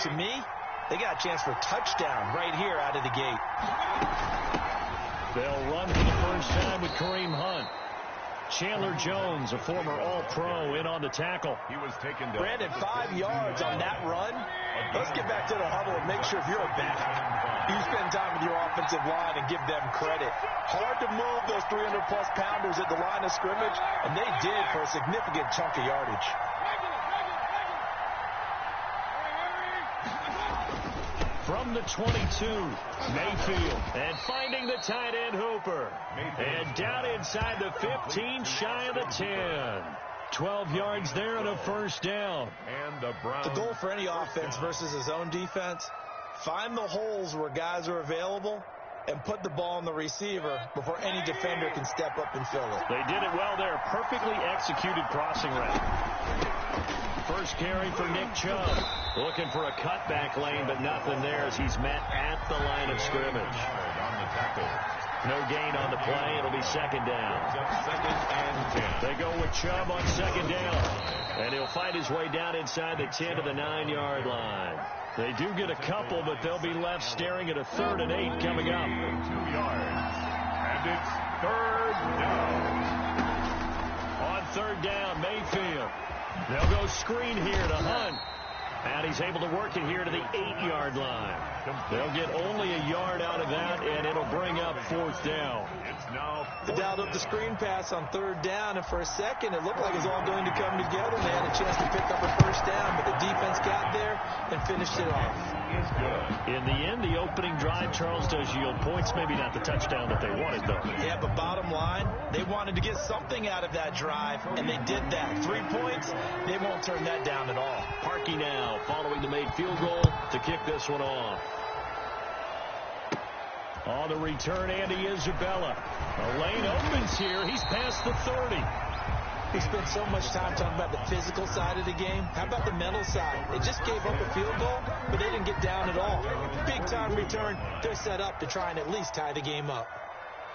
to me, they got a chance for a touchdown right here out of the gate. They'll run for the first time with Kareem Hunt. Chandler Jones, a former All-Pro, in on the tackle. He was taken down. Brandon, 5 yards on that run. Let's get back to the huddle and make sure if you're a back, you spend time with your offensive line and give them credit. Hard to move those 300-plus pounders at the line of scrimmage, and they did for a significant chunk of yardage. From the 22, Mayfield, and finding the tight end Hooper. And down inside the 15, shy of the 10. 12 yards there and a first down. And the goal for any offense versus a zone defense, find the holes where guys are available and put the ball on the receiver before any defender can step up and fill it. They did it well there. Perfectly executed crossing route. First carry for Nick Chubb. Looking for a cutback lane, but nothing there as he's met at the line of scrimmage. No gain on the play. It'll be second down. They go with Chubb on second down. And he'll fight his way down inside the 10 to the 9-yard line. They do get a couple, but they'll be left staring at a 3rd and 8 coming up. 2 yards. And it's 3rd down. On 3rd down, Mayfield. They'll go screen here to Hunt. And he's able to work it here to the 8-yard line. They'll get only a yard out of that, and it'll bring up 4th down. It's now They dialed up the screen pass on 3rd down, and for a second it looked like it was all going to come together. They had a chance to pick up a first down, but the defense got there and finished it off. In the end, the opening drive, Charles, does yield points. Maybe not the touchdown that they wanted, though. Yeah, but bottom line, they wanted to get something out of that drive, and they did that. 3 points, they won't turn that down at all. Parkey now, following the made field goal to kick this one off. On the return, Andy Isabella. A lane opens here. He's past the 30. We spent so much time talking about the physical side of the game. How about the mental side? They just gave up a field goal, but they didn't get down at all. Big-time return. They're set up to try and at least tie the game up.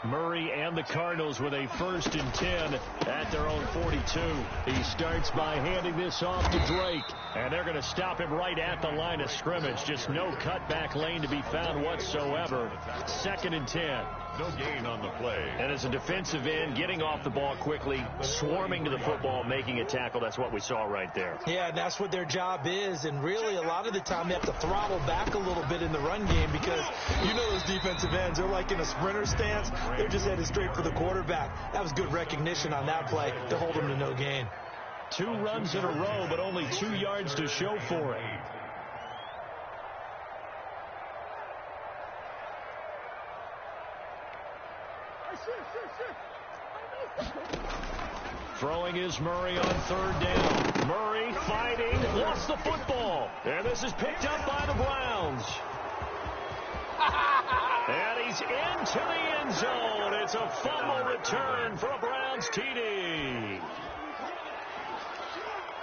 Murray and the Cardinals with a 1st and 10 at their own 42. He starts by handing this off to Drake, and they're going to stop him right at the line of scrimmage. Just no cutback lane to be found whatsoever. 2nd and 10. No gain on the play. And as a defensive end, getting off the ball quickly, swarming to the football, making a tackle. That's what we saw right there. Yeah, and that's what their job is. And really, a lot of the time, they have to throttle back a little bit in the run game because you know those defensive ends, they're like in a sprinter stance. They're just headed straight for the quarterback. That was good recognition on that play to hold them to no gain. 2 runs in a row, but only 2 yards to show for it. Throwing is Murray on 3rd down. Murray fighting, lost the football. And this is picked up by the Browns. And he's into the end zone. It's a fumble return for a Browns TD.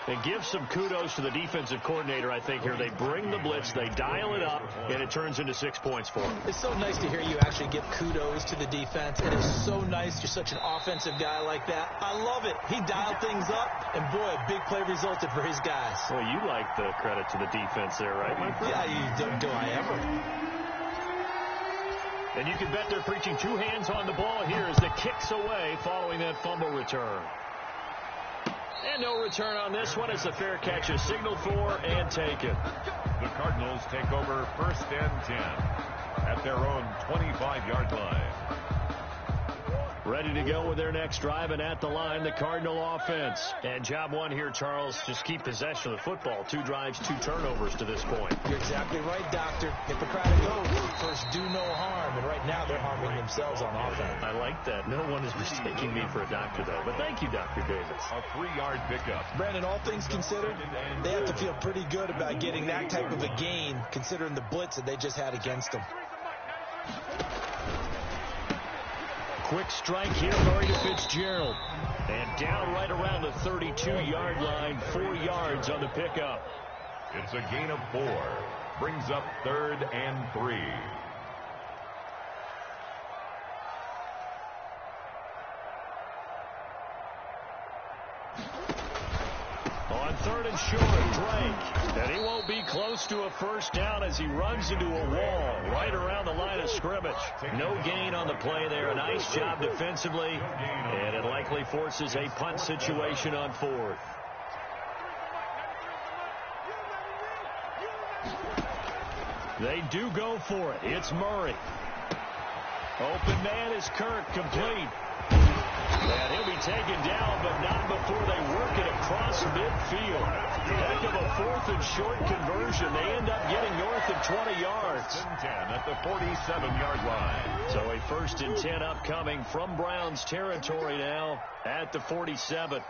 And give some kudos to the defensive coordinator, I think, here. They bring the blitz, they dial it up, and it turns into 6 points for them. It's so nice to hear you actually give kudos to the defense. It is so nice. You're such an offensive guy like that. I love it. He dialed things up, and boy, a big play resulted for his guys. Well, you like the credit to the defense there, right, my friend? Yeah, do I ever? And you can bet they're preaching 2 hands on the ball here as the kick's away following that fumble return. And no return on this one. It's a fair catch is signaled for and taken. The Cardinals take over 1st and 10 at their own 25-yard line. Ready to go with their next drive, and at the line, the Cardinal offense. And job one here, Charles, just keep possession of the football. 2 drives, 2 turnovers to this point. You're exactly right, Doctor. Hippocratic oath, first do no harm, and right now they're harming themselves on offense. I like that. No one is mistaking me for a doctor, though. But thank you, Dr. Davis. A 3-yard pickup. Brandon, all things considered, they have to feel pretty good about getting that type of a gain, considering the blitz that they just had against them. Quick strike here, Murray to Fitzgerald. And down right around the 32-yard line, 4 yards on the pickup. It's a gain of 4. Brings up 3rd and 3. On 3rd and short. Drake. And he won't be close to a first down as he runs into a wall right around the line of scrimmage. No gain on the play there. A nice job defensively. And it likely forces a punt situation on fourth. They do go for it. It's Murray. Open man is Kirk, complete. And he'll be taken down, but not before they work it across midfield. Heck of a 4th and short conversion. They end up getting north of 20 yards. 10 at the 47-yard line. So a 1st and 10 upcoming from Browns territory now at the 47.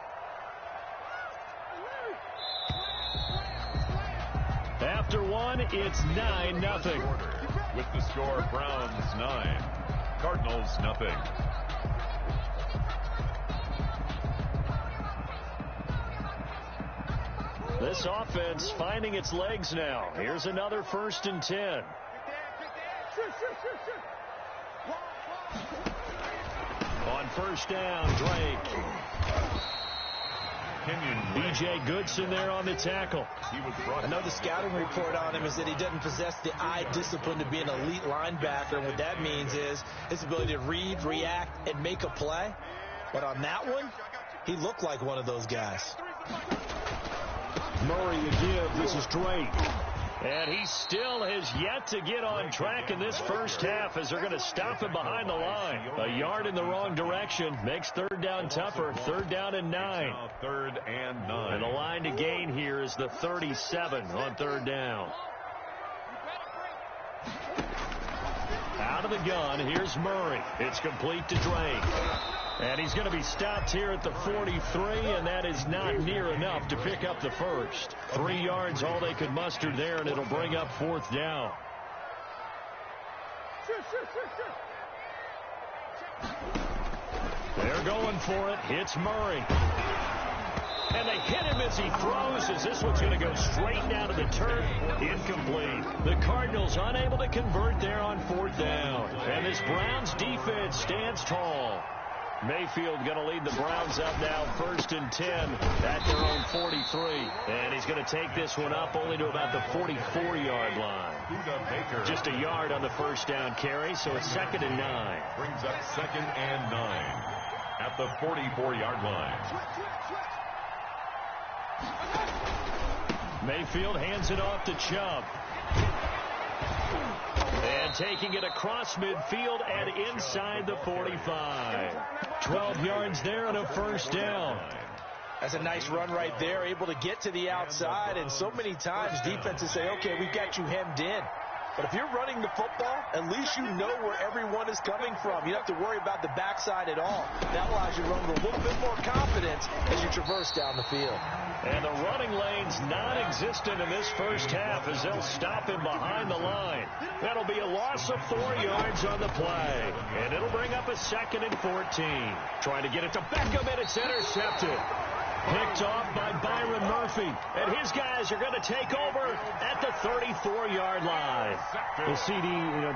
After one, it's 9-0. With the score, Browns 9, Cardinals nothing. This offense finding its legs now. Here's another 1st and 10. On first down, Drake. B.J. Goodson there on the tackle. I know the scouting report on him is that he doesn't possess the eye discipline to be an elite linebacker. And what that means is his ability to read, react, and make a play. But on that one, he looked like one of those guys. Murray to give. This is Drake. And he still has yet to get on track in this first half as they're going to stop him behind the line. A yard in the wrong direction makes third down tougher. 3rd down and 9. 3rd and 9. And the line to gain here is the 37 on 3rd down. Out of the gun, here's Murray. It's complete to Drake. And he's going to be stopped here at the 43, and that is not near enough to pick up the first. 3 yards, all they could muster there, and it'll bring up 4th down. They're going for it. It's Murray. And they hit him as he throws, as this one's going to go straight down to the turf. Incomplete. The Cardinals unable to convert there on 4th down. And this Browns defense stands tall. Mayfield going to lead the Browns up now, 1st and 10 at their own 43. And he's going to take this one up only to about the 44-yard line. Just a yard on the first down carry, so it's 2nd and 9. Brings up 2nd and 9 at the 44-yard line. Mayfield hands it off to Chubb. And taking it across midfield and inside the 45. 12 yards there and a first down. That's a nice run right there, able to get to the outside. And so many times defenses say, okay, we've got you hemmed in. But if you're running the football, at least you know where everyone is coming from. You don't have to worry about the backside at all. That allows you to run with a little bit more confidence as you traverse down the field. And the running lane's non-existent in this first half as they'll stop him behind the line. That'll be a loss of 4 yards on the play. And it'll bring up a 2nd and 14. Trying to get it to Beckham, and it's intercepted. Picked off by Byron Murphy. And his guys are going to take over at the 34-yard line. Well, CD,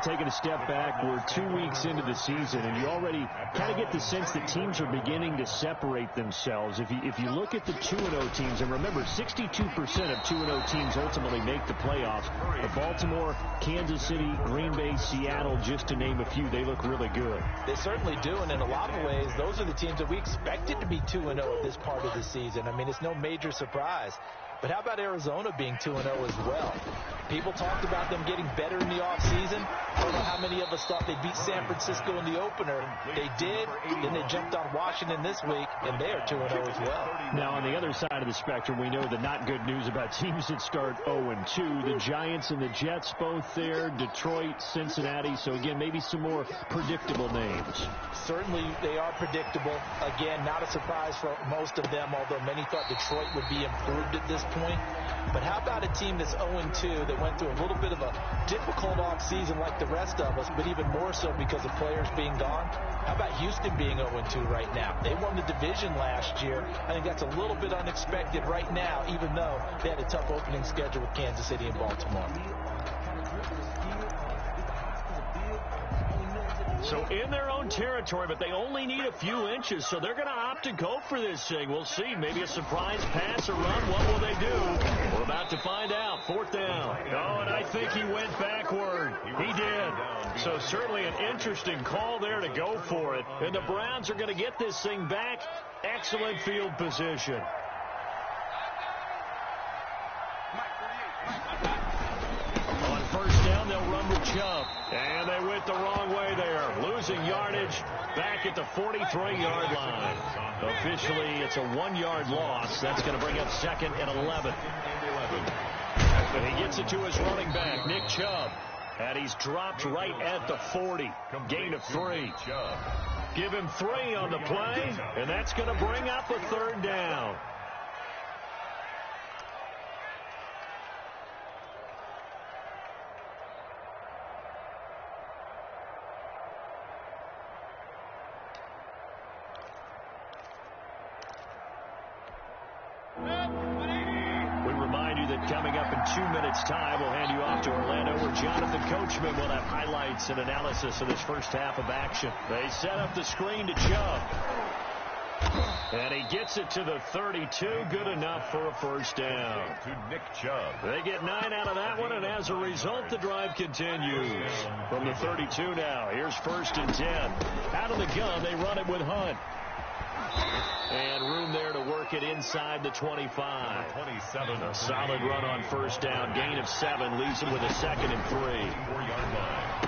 taking a step back, we're 2 weeks into the season, and you already kind of get the sense that teams are beginning to separate themselves. If you look at the 2-0 teams, and remember, 62% of 2-0 teams ultimately make the playoffs. Baltimore, Kansas City, Green Bay, Seattle, just to name a few, they look really good. They certainly do, and in a lot of ways, those are the teams that we expected to be 2-0 at this part of the season. I mean, it's no major surprise. But how about Arizona being 2-0 as well? People talked about them getting better in the offseason. I don't know how many of us thought they'd beat San Francisco in the opener. They did. Then they jumped on Washington this week, and they are 2-0 as well. Now, on the other side of the spectrum, we know the not good news about teams that start 0-2. The Giants and the Jets both there. Detroit, Cincinnati. So, again, maybe some more predictable names. Certainly, they are predictable. Again, not a surprise for most of them, although many thought Detroit would be improved at this point. But how about a team that's 0-2 that went through a little bit of a difficult offseason like the rest of us, but even more so because of players being gone? How about Houston being 0-2 right now? They won the division last year. I think that's a little bit unexpected right now, even though they had a tough opening schedule with Kansas City and Baltimore. So in their own territory, but they only need a few inches, so they're going to opt to go for this thing. We'll see. Maybe a surprise pass or run. What will they do? We're about to find out. 4th down. Oh, and I think he went backward. He did. So certainly an interesting call there to go for it. And the Browns are going to get this thing back. Excellent field position. On 1st down, they'll run with Chubb. And they went the wrong way there. Losing yardage back at the 43-yard line. Officially, it's a 1-yard loss. That's going to bring up 2nd and 11. And he gets it to his running back, Nick Chubb. And he's dropped right at the 40. Gain of 3. Give him 3 on the play, and that's going to bring up a 3rd down. Coming up in 2 minutes' time, we'll hand you off to Orlando, where Jonathan Coachman will have highlights and analysis of this first half of action. They set up the screen to Chubb. And he gets it to the 32. Good enough for a 1st down. To Nick Chubb. They get 9 out of that one, and as a result, the drive continues. From the 32 now, here's 1st and 10. Out of the gun, they run it with Hunt. And room there to work it inside the 25. 27. A solid run on 1st down. Gain of 7 leaves him with a 2nd and 3. 4-yard line.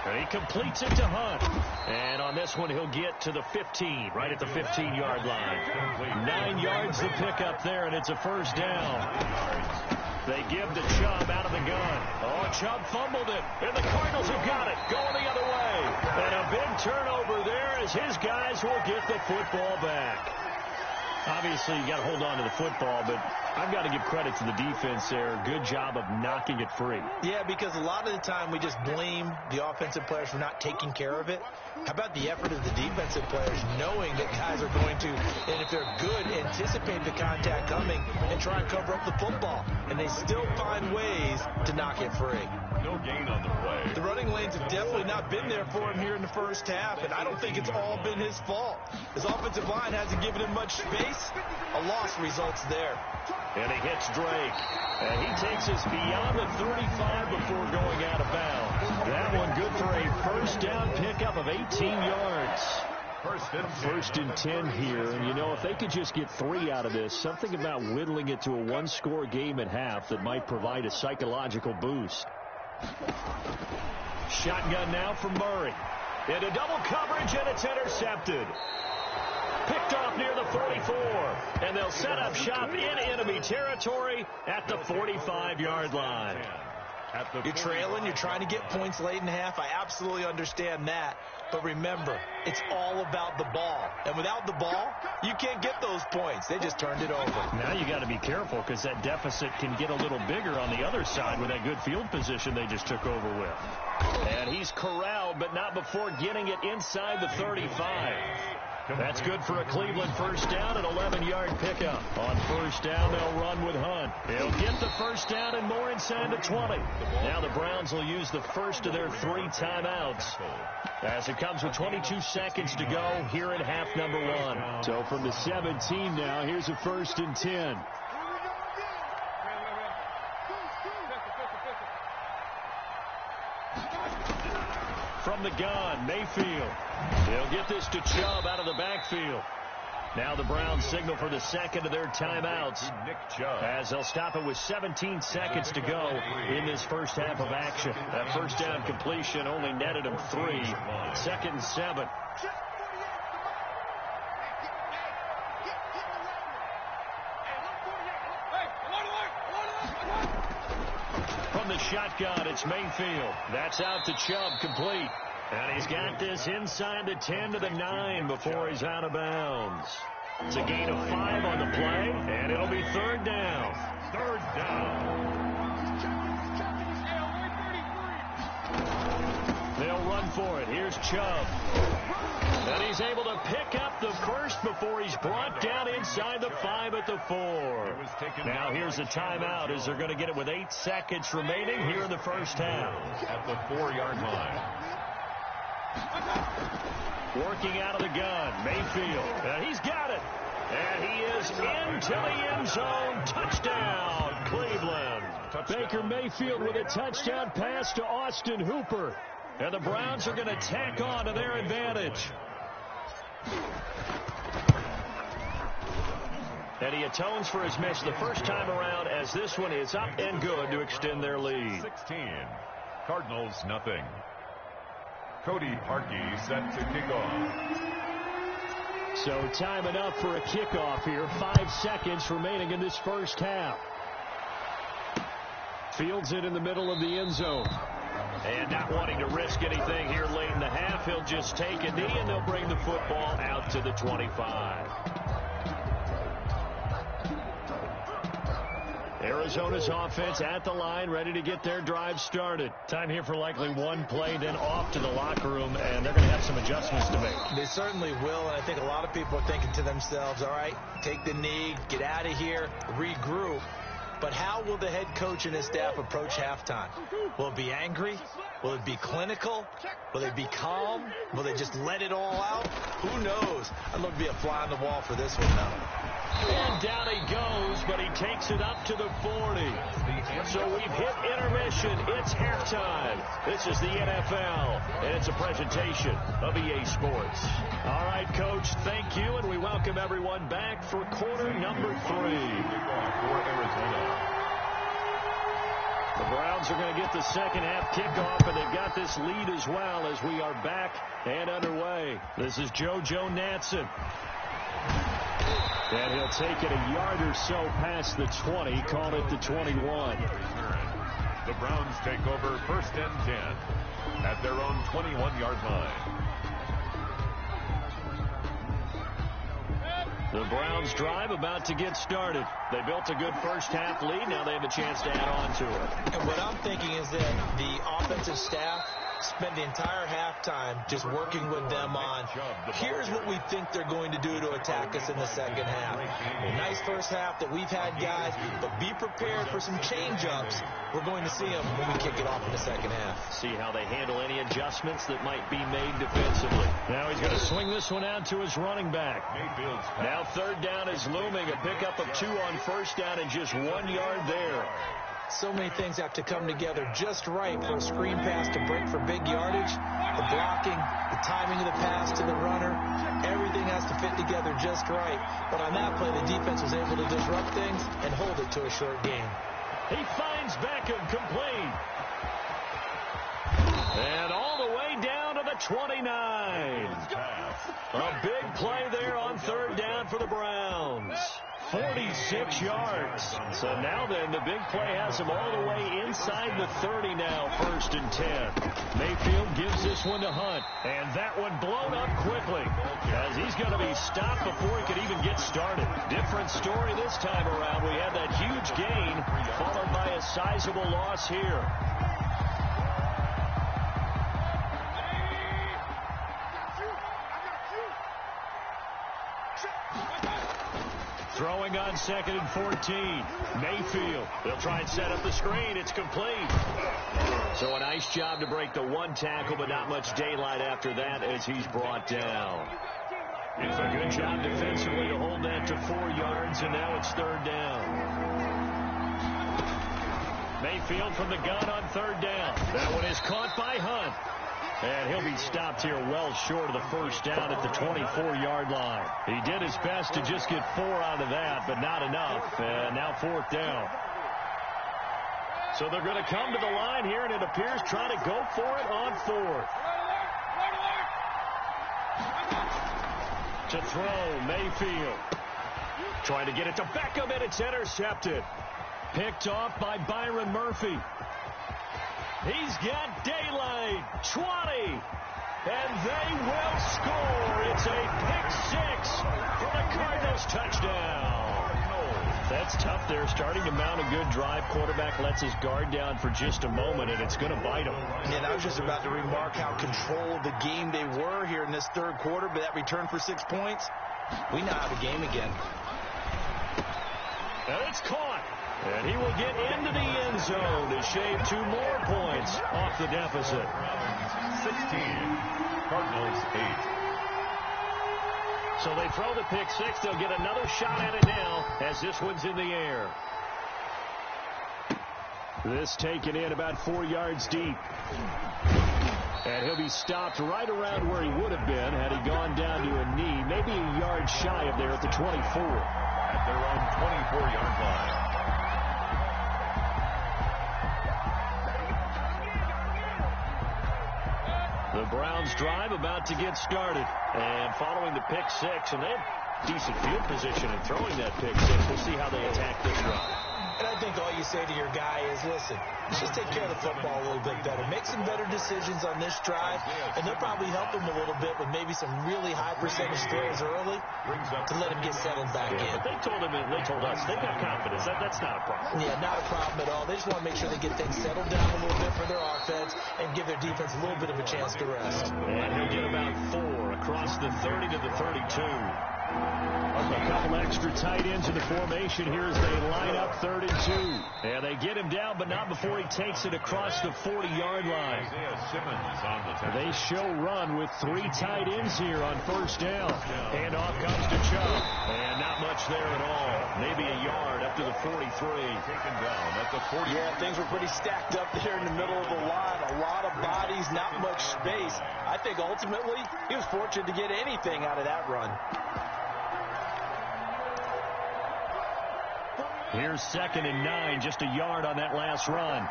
And he completes it to Hunt. And on this one, he'll get to the 15, right at the 15-yard line. 9 yards to pick up there, and it's a 1st down. They give to Chubb out of the gun. Oh, Chubb fumbled it, and the Cardinals have got it. Going the other way. And a big turnover there as his guys will get the football back. Obviously, you got to hold on to the football, but I've got to give credit to the defense there. Good job of knocking it free. Yeah, because a lot of the time we just blame the offensive players for not taking care of it. How about the effort of the defensive players knowing that guys are going to, and if they're good, anticipate the contact coming and try and cover up the football. And they still find ways to knock it free. No gain on the play. The running lanes have definitely not been there for him here in the first half, and I don't think it's all been his fault. His offensive line hasn't given him much space. A loss results there. And he hits Drake. And he takes us beyond the 35 before going out of bounds. That one good for a 1st down pickup of 18 yards. 1st and 10 here. And, you know, if they could just get 3 out of this, something about whittling it to a 1-score game at half that might provide a psychological boost. Shotgun now from Murray. Into double coverage, and it's intercepted. Picked off near the 44. And they'll set up shop in enemy territory at the 45-yard line. You're trailing. You're trying to get points late in half. I absolutely understand that. But remember, it's all about the ball. And without the ball, you can't get those points. They just turned it over. Now you got to be careful because that deficit can get a little bigger on the other side with that good field position they just took over with. And he's corralled, but not before getting it inside the 35. That's good for a Cleveland 1st down, an 11-yard pickup. On 1st down, they'll run with Hunt. He'll get the 1st down and more inside the 20. Now the Browns will use the first of their 3 timeouts as it comes with 22 seconds to go here in half number 1. So from the 17 now, here's a 1st and 10. From the gun, Mayfield. They'll get this to Chubb out of the backfield. Now the Browns signal for the 2nd of their timeouts as they'll stop it with 17 seconds to go in this first half of action. That 1st down completion only netted them 3. 2nd and 7. From the shotgun, it's Mayfield. That's out to Chubb, complete. And he's got this inside the 10 to the 9 before he's out of bounds. It's a gain of 5 on the play, and it'll be 3rd down. 3rd down. They'll run for it. Here's Chubb. And he's able to pick up the first before he's brought down inside the 5 at the 4. Now here's a timeout as they're going to get it with 8 seconds remaining here in the first half. At the 4-yard line. Working out of the gun, Mayfield. And he's got it. And he is into the end zone. Touchdown, Cleveland. Baker Mayfield with a touchdown pass to Austin Hooper. And the Browns are going to tack on to their advantage. And he atones for his miss the first time around as this one is up and good to extend their lead. 16. Cardinals nothing. Cody Parkey set to kick off. So time enough for a kickoff here. 5 seconds remaining in this first half. Fields it in the middle of the end zone. And not wanting to risk anything here late in the half, he'll just take a knee and they'll bring the football out to the 25. Arizona's offense at the line, ready to get their drive started. Time here for likely one play, then off to the locker room, and they're going to have some adjustments to make. They certainly will, and I think a lot of people are thinking to themselves, all right, take the knee, get out of here, regroup. But how will the head coach and his staff approach halftime? Will it be angry? Will it be clinical? Will they be calm? Will they just let it all out? Who knows? I'd love to be a fly on the wall for this one, though. And down he goes, but he takes it up to the 40. So we've hit intermission. It's halftime. This is the NFL, and it's a presentation of EA Sports. All right, Coach, thank you, and we welcome everyone back for quarter number 3. For Arizona. The Browns are going to get the second half kickoff, and they've got this lead as well as we are back and underway. This is JoJo Natson. And he'll take it a yard or so past the 20, call it the 21. The Browns take over first and 10 at their own 21-yard line. The Browns drive about to get started. They built a good first half lead. Now they have a chance to add on to it. And what I'm thinking is that the offensive staff spent the entire halftime just working with them on, here's what we think they're going to do to attack us in the second half. A nice first half that we've had, guys, but be prepared for some change-ups. We're going to see them when we kick it off in the second half. See how they handle any adjustments that might be made defensively. Now he's going to swing this one out to his running back. Now third down is looming. A pickup of 2 on first down and just 1 yard there. So many things have to come together just right for a screen pass to break for big yardage. The blocking, the timing of the pass to the runner, everything has to fit together just right. But on that play, the defense was able to disrupt things and hold it to a short gain. He finds Beckham complete. And all the way down to the 29. A big play there on third down for the Browns. 46 yards. So now then, the big play has him all the way inside the 30 now, first and 10. Mayfield gives this one to Hunt, and that one blown up quickly as he's going to be stopped before he could even get started. Different story this time around. We had that huge gain followed by a sizable loss here. Throwing on second and 14. Mayfield. They'll try and set up the screen. It's complete. So a nice job to break the one tackle, but not much daylight after that as he's brought down. It's a good job defensively to hold that to 4 yards, and now it's third down. Mayfield from the gun on third down. That one is caught by Hunt. And he'll be stopped here well short of the first down at the 24-yard line. He did his best to just get 4 out of that, but not enough. And now fourth down. So they're going to come to the line here, and it appears trying to go for it on fourth. To throw, Mayfield. Trying to get it to Beckham, and it's intercepted. Picked off by Byron Murphy. He's got daylight, 20, and they will score. It's a pick 6 for the Cardinals touchdown. That's tough there, starting to mount a good drive. Quarterback lets his guard down for just a moment, and it's going to bite him. And I was just about to remark how controlled the game they were here in this third quarter, but that return for 6 points, we now have a game again. And it's caught. And he will get into the end zone to shave 2 more points off the deficit. 16, Cardinals 8. So they throw the pick six. They'll get another shot at it now as this one's in the air. This taken in about 4 yards deep. And he'll be stopped right around where he would have been had he gone down to a knee, maybe a yard shy of there at the 24. At their own 24-yard line. The Browns drive about to get started. And following the pick six, and they have decent field position in throwing that pick six. We'll see how they attack this drive. And I think all you say to your guy is, listen, just take care of the football a little bit better. Make some better decisions on this drive, and they'll probably help him a little bit with maybe some really high percentage throws early to let him get settled back in. But they told us they've got confidence. That's not a problem. Yeah, not a problem at all. They just want to make sure they get things settled down a little bit for their offense and give their defense a little bit of a chance to rest. And he'll get about 4 across the 30 to the 32. A couple extra tight ends in the formation here as they line up 3rd and 2. And they get him down, but not before he takes it across the 40-yard line. They show run with 3 tight ends here on 1st down. And off comes to Chubb. And not much there at all. Maybe a yard up to the 43. Taken down at the 40. Yeah, things were pretty stacked up there in the middle of the line. A lot of bodies, not much space. I think ultimately he was fortunate to get anything out of that run. Here's 2nd and 9, just a yard on that last run.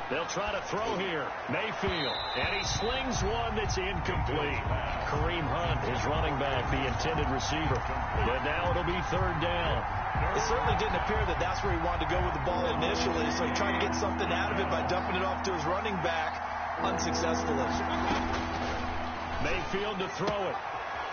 They'll try to throw here. Mayfield, and he slings one that's incomplete. Kareem Hunt, his running back, the intended receiver. And now it'll be 3rd down. It certainly didn't appear that that's where he wanted to go with the ball initially, so he tried to get something out of it by dumping it off to his running back unsuccessfully. Mayfield to throw it.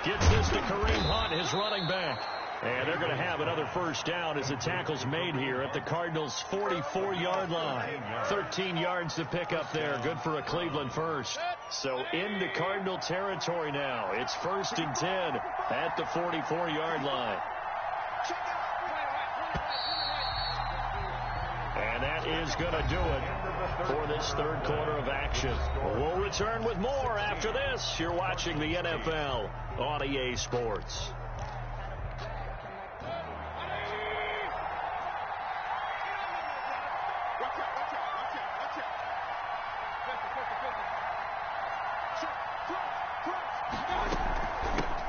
Gets this to Kareem Hunt, his running back. And they're going to have another 1st down as the tackle's made here at the Cardinals' 44-yard line. 13 yards to pick up there. Good for a Cleveland first. So into Cardinal territory now. It's 1st and 10 at the 44-yard line. And that is going to do it for this 3rd quarter of action. We'll return with more after this. You're watching the NFL on EA Sports.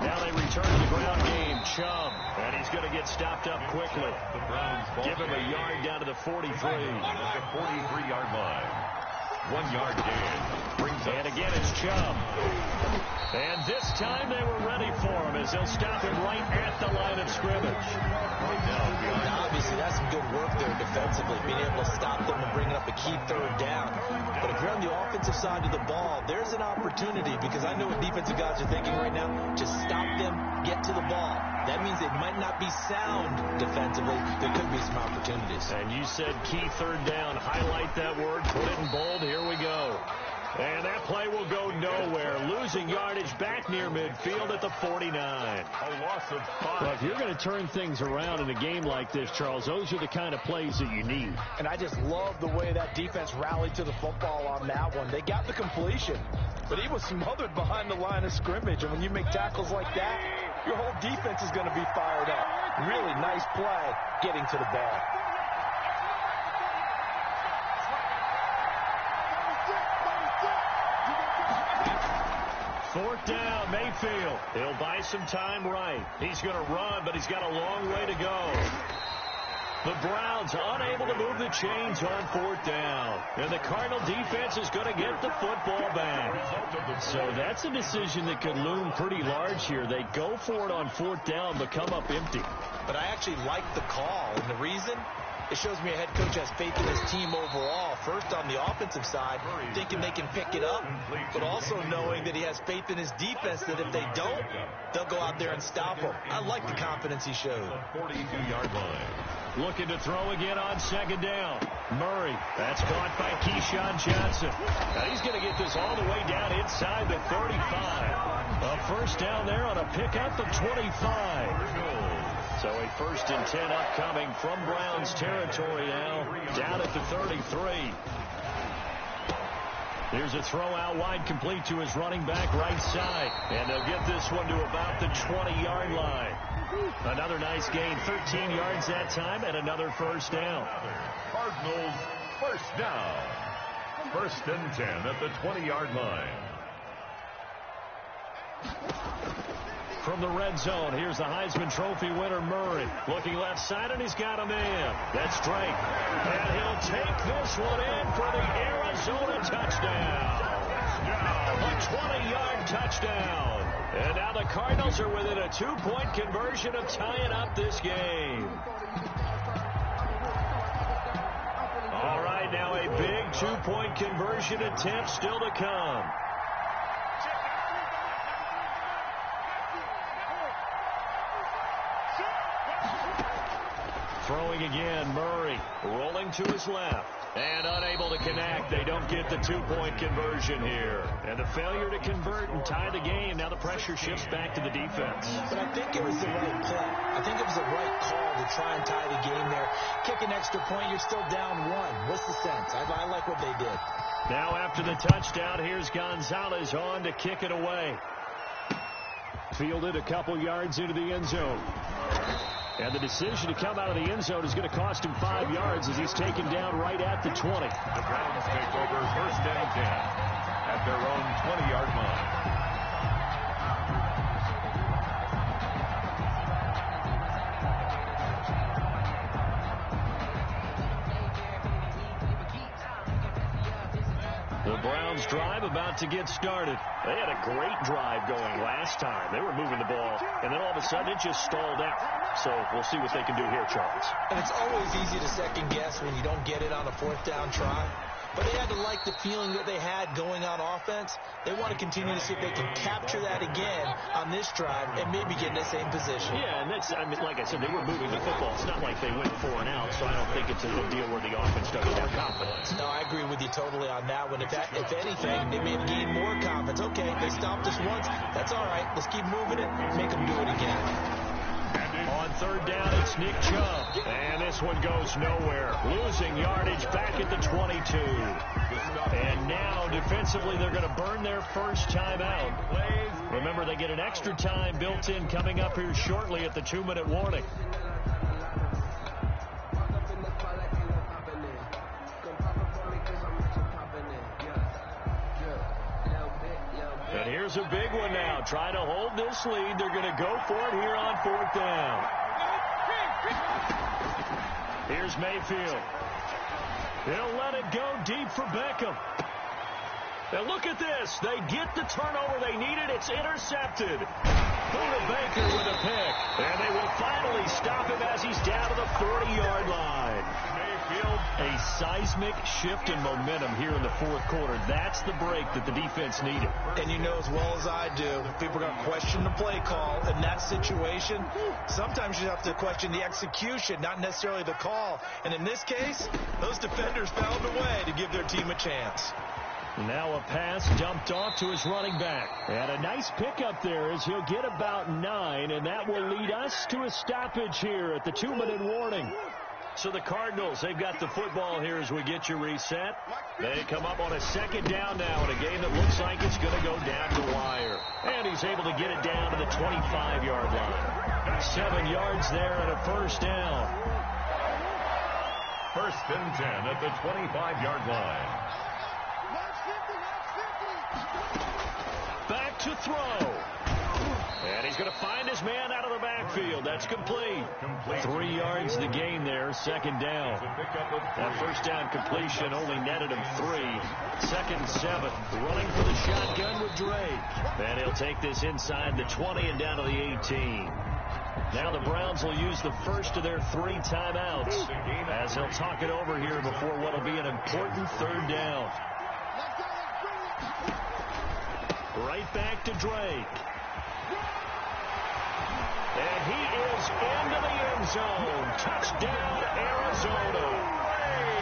Now they return to the ground game. Chubb, and he's going to get stopped up quickly. Give him a yard down to the 43. At the 43-yard line. 1 yard gain. And again, it's Chubb. And this time they were ready for him as they'll stop him right at the line of scrimmage. Now, obviously, that's some good work there defensively, being able to stop them and bring up a key 3rd down. But if you're on the offensive side of the ball, there's an opportunity, because I know what defensive guys are thinking right now, to stop them, get to the ball. That means they might not be sound defensively. There could be some opportunities. And you said key 3rd down. Highlight that word. Put it in bold. Here we go. And that play will go nowhere. Losing yardage back near midfield at the 49. A loss of 5. Well, if you're going to turn things around in a game like this, Charles, those are the kind of plays that you need. And I just love the way that defense rallied to the football on that one. They got the completion, but he was smothered behind the line of scrimmage. And when you make tackles like that, your whole defense is going to be fired up. Really nice play getting to the ball. Fourth down, Mayfield. He'll buy some time right. He's going to run, but he's got a long way to go. The Browns unable to move the chains on 4th down. And the Cardinal defense is going to get the football back. So that's a decision that could loom pretty large here. They go for it on 4th down, but come up empty. But I actually like the call, and the reason, It shows me a head coach has faith in his team overall. First on the offensive side, thinking they can pick it up, but also knowing that he has faith in his defense that if they don't, they'll go out there and stop them. I like the confidence he showed. 42-yard line. Looking to throw again on second down. Murray. That's caught by Keyshawn Johnson. Now he's going to get this all the way down inside the 35. A first down there on a pickup of 25. So a 1st and 10 upcoming from Browns territory now. Down at the 33. Here's a throw out wide, complete to his running back right side. And they'll get this one to about the 20-yard line. Another nice gain, 13 yards that time, and another first down. Cardinals first down. 1st and 10 at the 20-yard line. From the red zone, here's the Heisman Trophy winner, Murray. Looking left side, and he's got a man. That's Drake. And he'll take this one in for the Arizona touchdown. A 20-yard touchdown. And now the Cardinals are within a 2-point conversion of tying up this game. All right, now a big 2-point conversion attempt still to come. Throwing again, Murray rolling to his left. And unable to connect. They don't get the 2-point conversion here. And the failure to convert and tie the game. Now the pressure shifts back to the defense. But I think it was the right play. I think it was the right call to try and tie the game there. Kick an extra point, you're still down 1. What's the sense? I like what they did. Now after the touchdown, here's Gonzalez on to kick it away. Fielded a couple yards into the end zone. And the decision to come out of the end zone is going to cost him 5 yards as he's taken down right at the 20. The Browns take over 1st and 10 at their own 20-yard line. The Browns drive about to get started. They had a great drive going last time. They were moving the ball, and then all of a sudden it just stalled out. So we'll see what they can do here, Charles. And it's always easy to second guess when you don't get it on a 4th down try. But they had to like the feeling that they had going on offense. They want to continue to see if they can capture that again on this drive and maybe get in the same position. Yeah, and that's, I mean, like I said, they were moving the football. It's not like they went 4 and out, so I don't think it's a big deal where the offense doesn't have confidence. No, I agree with you totally on that one. If anything, they may have gained more confidence. Okay, they stopped us once. That's all right. Let's keep moving it. Make them do it again. On 3rd down, it's Nick Chubb. And this one goes nowhere. Losing yardage back at the 22. And now, defensively, they're going to burn their first time out. Remember, they get an extra time built in coming up here shortly at the 2-minute warning. And here's a big one now. Try to hold this lead. They're going to go for it here on 4th down. Here's Mayfield. He'll let it go deep for Beckham. And look at this. They get the turnover they needed. It's intercepted. Buda Baker with a pick. And they will finally stop him as he's down to the 40-yard line. Mayfield, a seismic shift in momentum here in the 4th quarter. That's the break that the defense needed. And you know as well as I do, people are going to question the play call in that situation. Sometimes you have to question the execution, not necessarily the call. And in this case, those defenders found a way to give their team a chance. Now a pass dumped off to his running back. And a nice pickup there as he'll get about 9, and that will lead us to a stoppage here at the 2-minute warning. So the Cardinals, they've got the football here as we get you reset. They come up on a 2nd down now in a game that looks like it's going to go down the wire. And he's able to get it down to the 25-yard line. 7 yards there and a first down. 1st and 10 at the 25-yard line. Back to throw. And he's going to find his man out of the backfield. That's complete. 3 yards the gain there, 2nd down. That first down completion only netted him 3. 2nd and 7. Running for the shotgun with Drake. And he'll take this inside the 20 and down to the 18. Now the Browns will use the first of their 3 timeouts as they'll talk it over here before what will be an important 3rd down. Right back to Drake. And he is into the end zone. Touchdown, Arizona.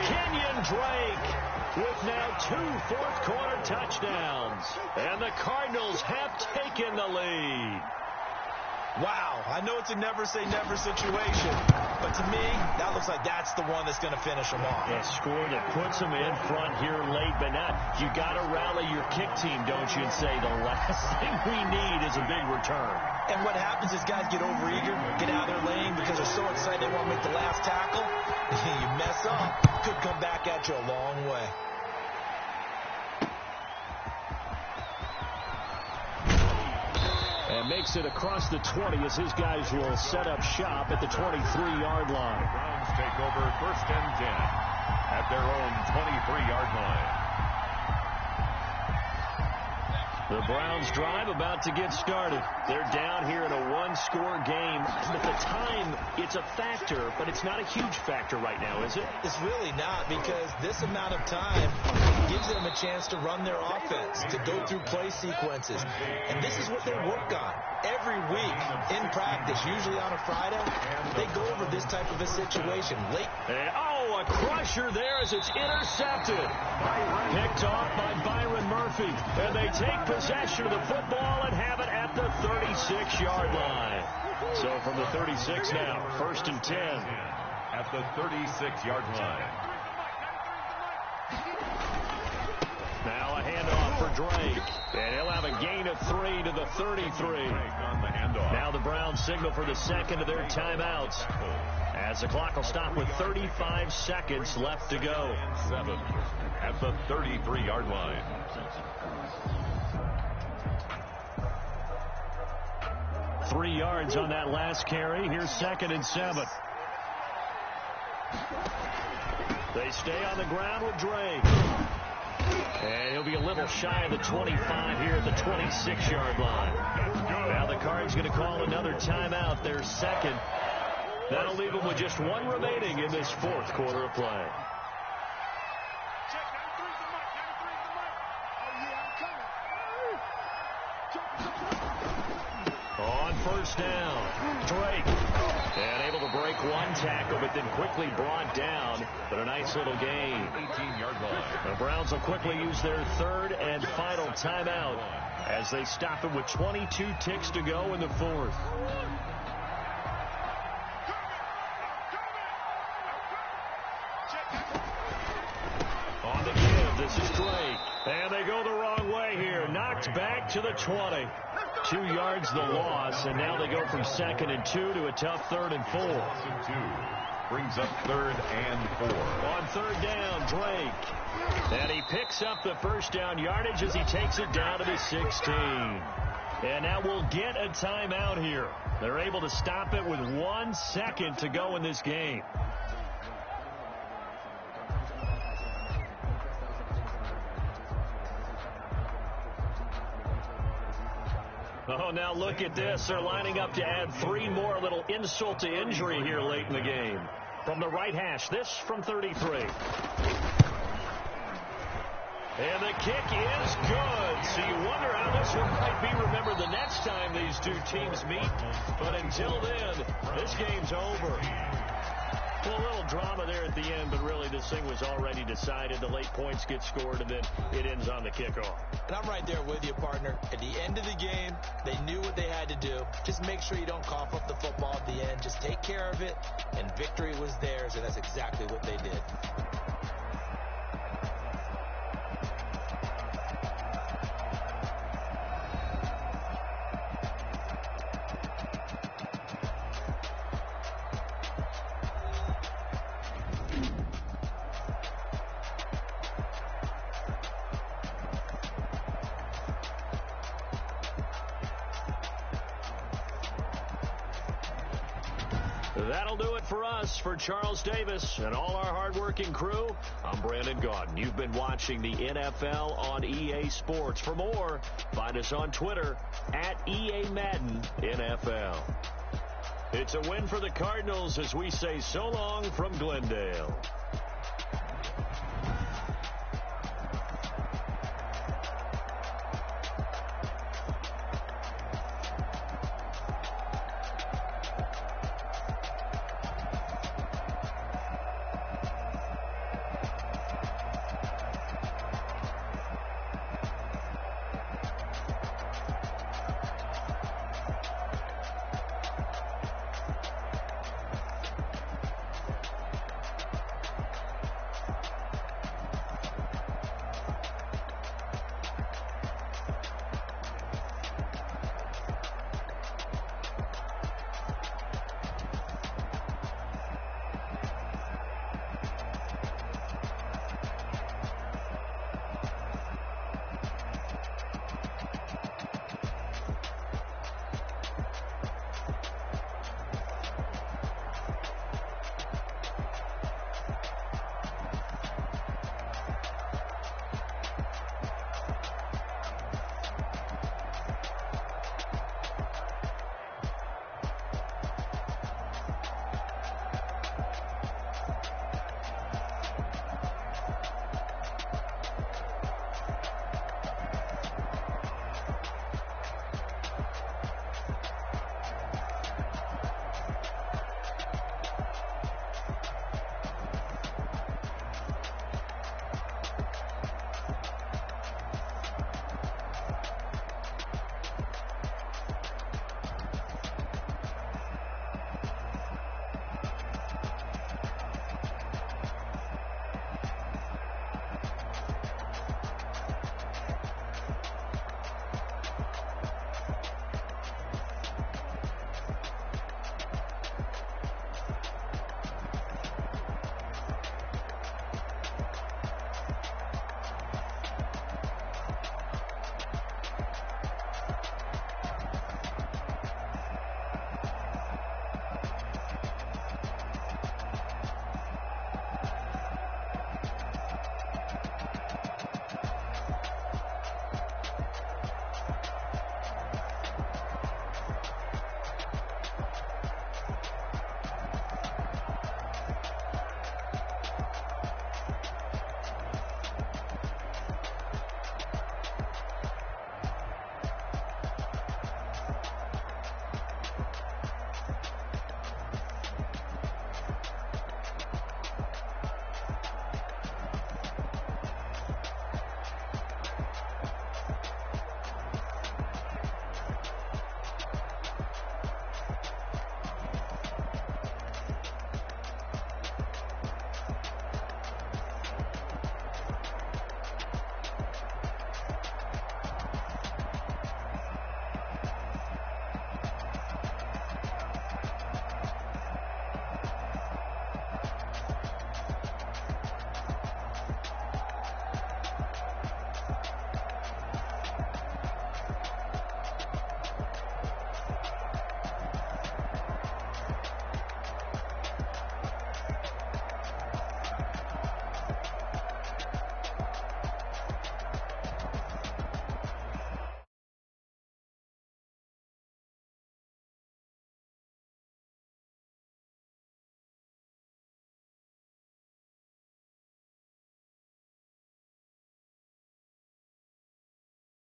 Kenyon Drake with now 2 fourth-quarter touchdowns. And the Cardinals have taken the lead. Wow, I know it's a never-say-never situation, but to me, that looks like that's the one that's going to finish them off. A score that puts them in front here late, but not. You got to rally your kick team, don't you, and say the last thing we need is a big return. And what happens is guys get overeager, get out of their lane because they're so excited they want to make the last tackle. You mess up, could come back at you a long way. And makes it across the 20 as his guys will set up shop at the 23-yard line. The Browns take over 1st and 10 at their own 23-yard line. The Browns drive about to get started. They're down here in a 1-score game. At the time, it's a factor, but it's not a huge factor right now, is it? It's really not, because this amount of time gives them a chance to run their offense, to go through play sequences. And this is what they work on every week in practice, usually on a Friday. They go over this type of a situation late. And, a crusher there as it's intercepted. Picked off by Byron Murphy. And they take possession of the football and have it at the 36-yard line. So from the 36 now, 1st and 10. At the 36-yard line. Now a handoff for Drake. And he'll have a gain of 3 to the 33. On the handoff. Now the Browns signal for the second of their timeouts, as the clock will stop with 35 seconds left to go. 7 at the 33-yard line. Three yards on that last carry. Here's 2nd and 7. They stay on the ground with Drake. And he'll be a little shy of the 25 here at the 26-yard line. Now the Cards going to call another timeout, their second. That'll leave them with just 1 remaining in this 4th quarter of play. On 1st down, Drake. And able to break 1 tackle, but then quickly brought down. But a nice little gain. 18-yard line. The Browns will quickly use their 3rd and final timeout as they stop it with 22 ticks to go in the 4th. On the give, this is Drake. And they go the wrong way here. Knocked back to the 20. 2 yards the loss, and now they go from 2nd and 2 to a tough 3rd and 4. Brings up 3rd and 4. On 3rd down, Drake. And he picks up the 1st down yardage as he takes it down to the 16. And now we'll get a timeout here. They're able to stop it with 1 second to go in this game. Oh, now look at this. They're lining up to add 3 more. A little insult to injury here late in the game. From the right hash, this from 33. And the kick is good. So you wonder how this one might be remembered the next time these two teams meet. But until then, this game's over. Well, a little drama there at the end, but really this thing was already decided. The late points get scored, and then it ends on the kickoff. And I'm right there with you, partner. At the end of the game, they knew what they had to do. Just make sure you don't cough up the football at the end. Just take care of it, and victory was theirs, and that's exactly what they did. That'll do it for us. For Charles Davis and all our hardworking crew, I'm Brandon Gaudin. You've been watching the NFL on EA Sports. For more, find us on Twitter @EA Madden NFL. It's a win for the Cardinals as we say so long from Glendale.